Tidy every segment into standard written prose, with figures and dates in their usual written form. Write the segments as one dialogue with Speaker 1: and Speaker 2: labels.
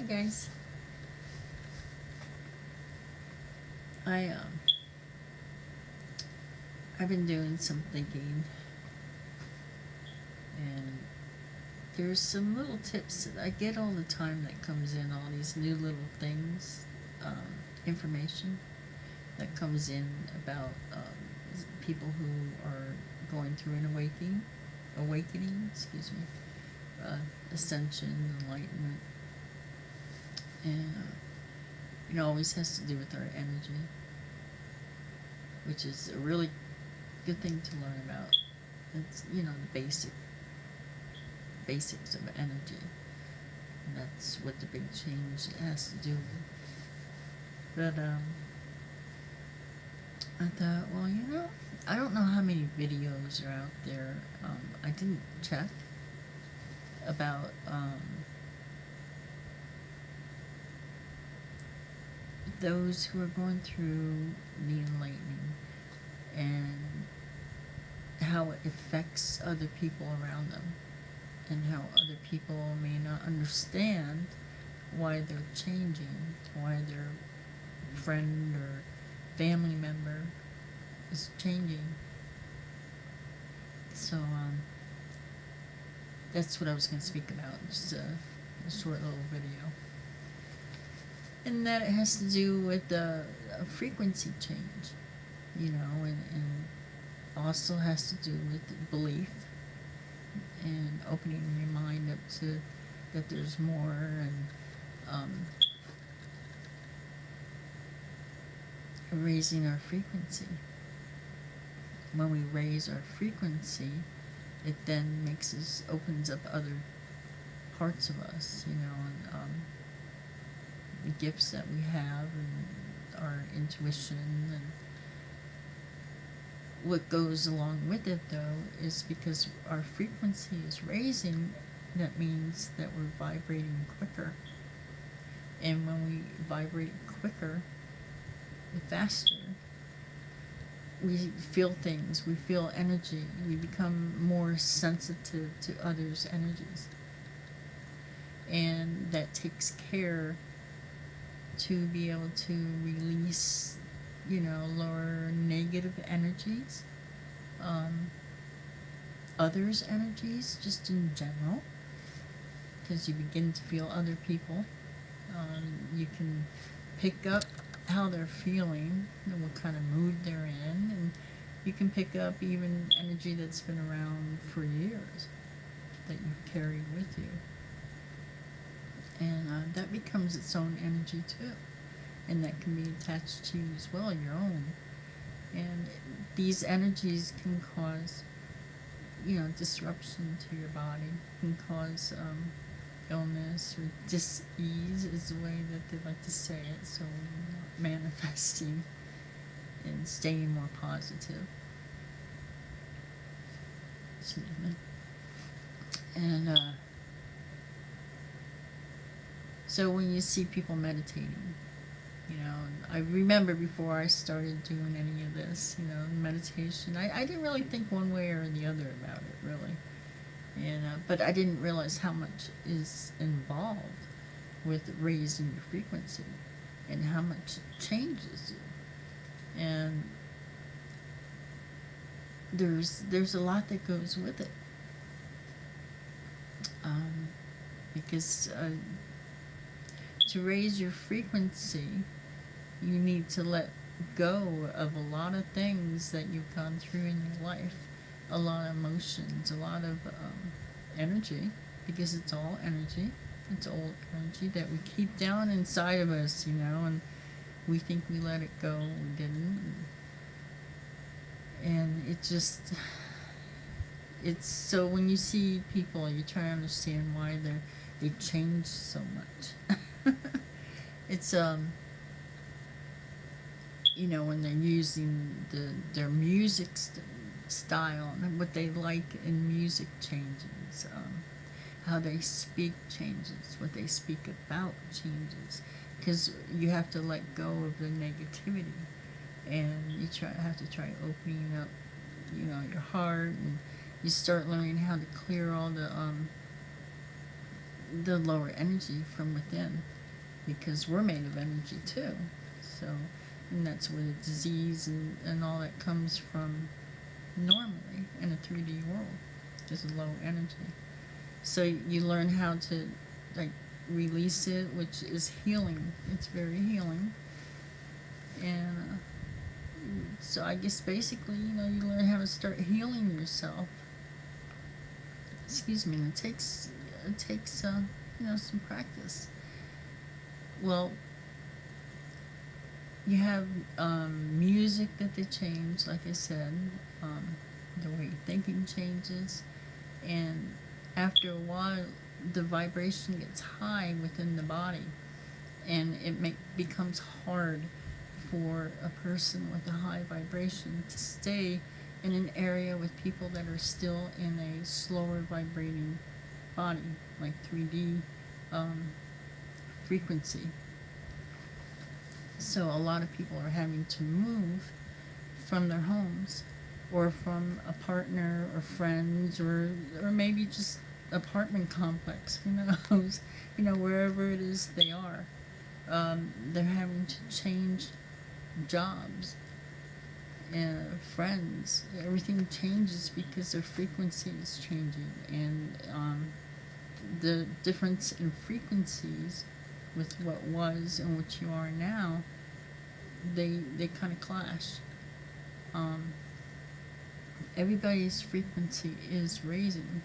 Speaker 1: Hi guys. I I've been doing some thinking, and there's some little tips that I get all the time that comes in, all these new little things, information that comes in about people who are going through an awakening, ascension, enlightenment, and it always has to do with our energy, which is a really good thing to learn about. It's the basics of energy, and that's what the big change has to do with. But I thought, well, I don't know how many videos are out there. I didn't check about those who are going through the enlightening and how it affects other people around them, and how other people may not understand why they're changing, why their friend or family member is changing. So that's what I was going to speak about, just a short little video. And that it has to do with a frequency change, and also has to do with belief and opening your mind up to that there's more, and raising our frequency. When we raise our frequency, it then opens up other parts of us, and the gifts that we have, and our intuition, and what goes along with it, though, is because our frequency is raising, that means that we're vibrating quicker. And when we vibrate quicker, faster, we feel things, we feel energy, we become more sensitive to others' energies. And that takes care to be able to release, lower negative energies, others' energies, just in general, because you begin to feel other people. You can pick up how they're feeling and what kind of mood they're in, and you can pick up even energy that's been around for years that you've carried with you. And that becomes its own energy too, and that can be attached to you as well, your own. And these energies can cause, disruption to your body, can cause illness or dis-ease is the way that they like to say it, so manifesting and staying more positive. Excuse me. And so when you see people meditating, I remember before I started doing any of this, meditation, I didn't really think one way or the other about it, really. And but I didn't realize how much is involved with raising your frequency, and how much it changes you. And there's a lot that goes with it, because to raise your frequency, you need to let go of a lot of things that you've gone through in your life, a lot of emotions, a lot of energy, because it's all energy. It's old energy that we keep down inside of us, and we think we let it go. We didn't. And it's so when you see people, you try to understand why they change so much. It's when they're using their music style, and what they like in music changes, how they speak changes, what they speak about changes, because you have to let go of the negativity, and you have to try opening up, your heart, and you start learning how to clear all the the lower energy from within, because we're made of energy too. So, and that's where the disease and all that comes from normally in a 3D world, is low energy. So you learn how to like release it, which is healing. It's very healing. And so I guess basically, you learn how to start healing yourself. Excuse me. And it takes some practice. Well, you have music that they change, like I said. The way your thinking changes, and after a while, the vibration gets high within the body, and it becomes hard for a person with a high vibration to stay in an area with people that are still in a slower vibrating body, like 3D frequency. So a lot of people are having to move from their homes, or from a partner or friends, or maybe just apartment complex, who knows, wherever it is they are. They're having to change jobs, friends. Everything changes because their frequency is changing, and the difference in frequencies with what was and what you are now, they kind of clash. Everybody's frequency is raising,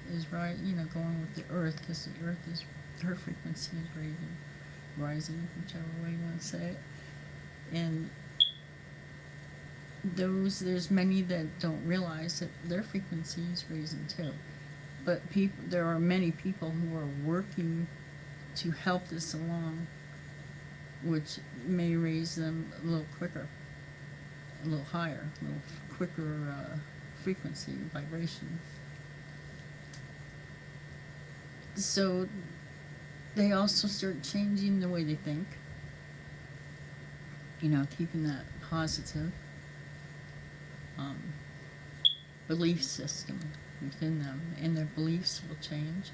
Speaker 1: going with the earth, because the earth is, her frequency is rising, whichever way you want to say it. And there's many that don't realize that their frequency is raising too. But there are many people who are working to help this along, which may raise them a little quicker, a little higher, a little quicker frequency, vibration. So they also start changing the way they think, keeping that positive belief system within them, and their beliefs will change.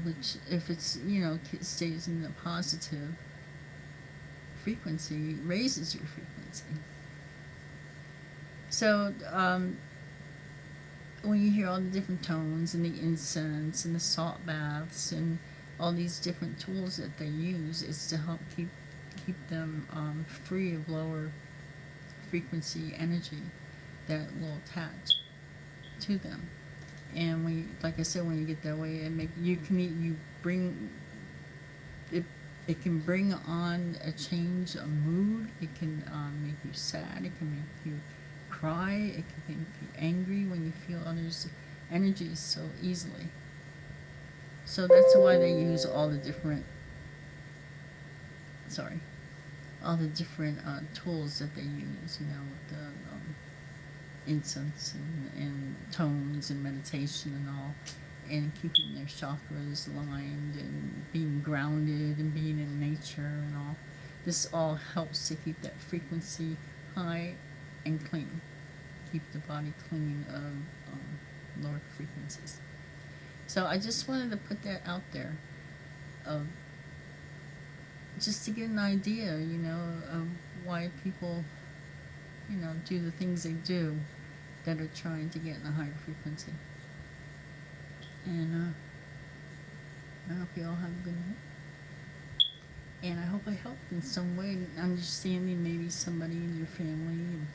Speaker 1: Which, if it's, stays in the positive frequency, raises your frequency. So, when you hear all the different tones and the incense and the salt baths and all these different tools that they use, it's to help keep them free of lower frequency energy that will attach to them. And like I said, when you get that way, it can bring on a change of mood. It can make you sad. It can make you cry. It can make you angry when you feel others' energies so easily. So that's why they use all the different tools that they use, with the incense and tones and meditation and all, and keeping their chakras aligned and being grounded and being in nature and all. This all helps to keep that frequency high and clean. Keep the body clean of lower frequencies. So I just wanted to put that out there, just to get an idea, of why people, do the things they do that are trying to get in a higher frequency. And I hope you all have a good night. And I hope I helped in some way, understanding maybe somebody in your family.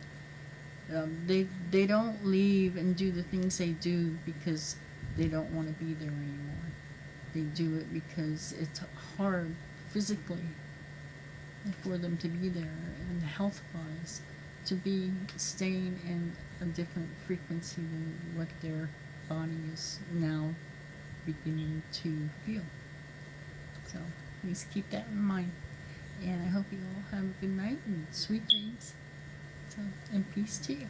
Speaker 1: And, they don't leave and do the things they do because they don't want to be there anymore. They do it because it's hard physically for them to be there, and health-wise, to be staying in a different frequency than what their body is now beginning to feel. So please keep that in mind. And I hope you all have a good night and sweet dreams. So, and peace to you.